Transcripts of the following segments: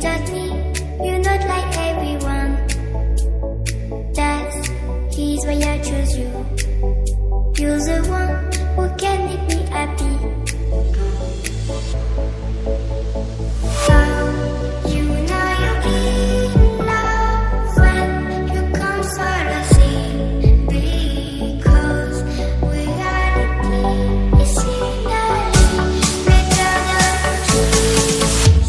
Without me, you're not like everyone. That's he's why I chose you. You're the one who can make me happy. Oh, you know you're in love when you come solo sing. Because reality is scenery better than dreams.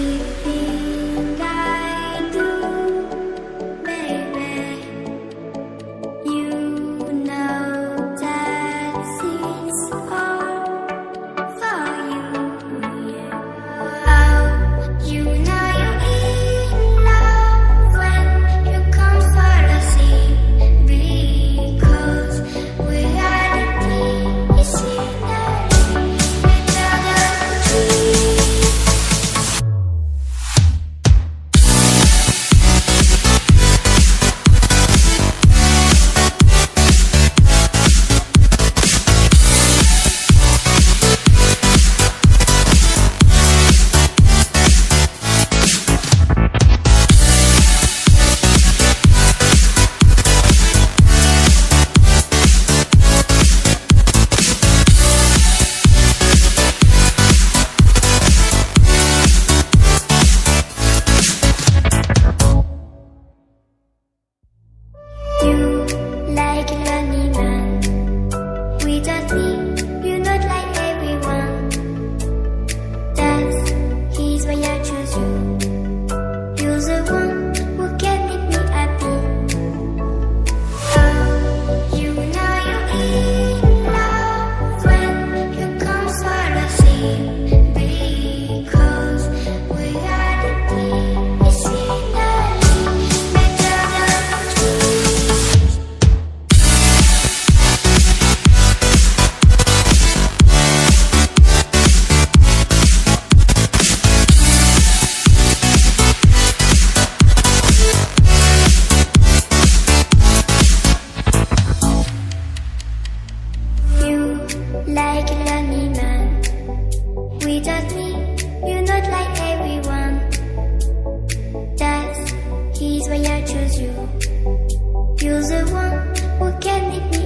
Everything I do, baby, you know that it's all for you. Yeah. Oh, you know you're in love when you come solo sing. Because reality is scenery better than dreams. You like a lonely man. Without me, you're not like everyone. That's he's why I chose you. You're the one who can make me happy. Oh, you know you're in love when you come solo sing. Because reality is scenery better than dreams. You like a lonely man. Without me, you're not like everyone. That's he's why I chose you. You're the one who can make me